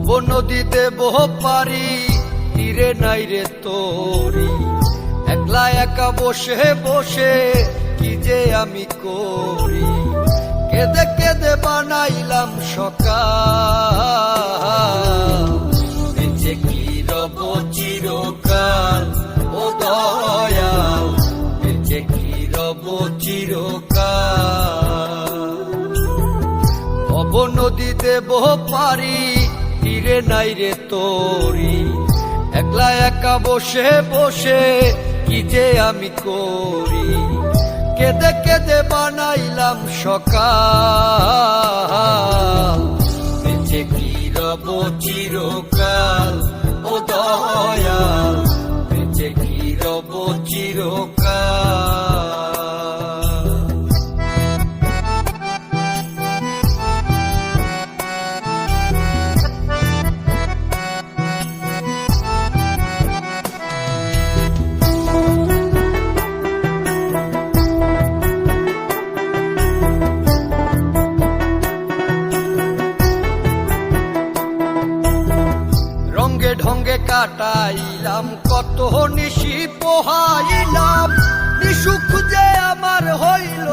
ভব নদীতে বহ পারি তীরে নাই রে তোরি, একলা একা বসে বসে কি যে আমি করি, কেঁদে কেঁদে বানাইলাম সকাল, বেঁচে কি রব চিরকাল ও দয়াল, বেঁচে কি রব চিরকাল। ভব নদীতে বহ পারি তীরে নাই রে তোরি, একলা একা বসে বসে কি যে আমি করি, কেঁদে কেঁদে বানাইলাম সকাল, বেঁচে কি রব চিরকাল ও দয়াল, বেঁচে কি রব চিরকাল। রঙ্গে ঢঙ্গে কাটাইলাম কত নিশি পোহাইলাম, নিশু খুঁজে আমার হইল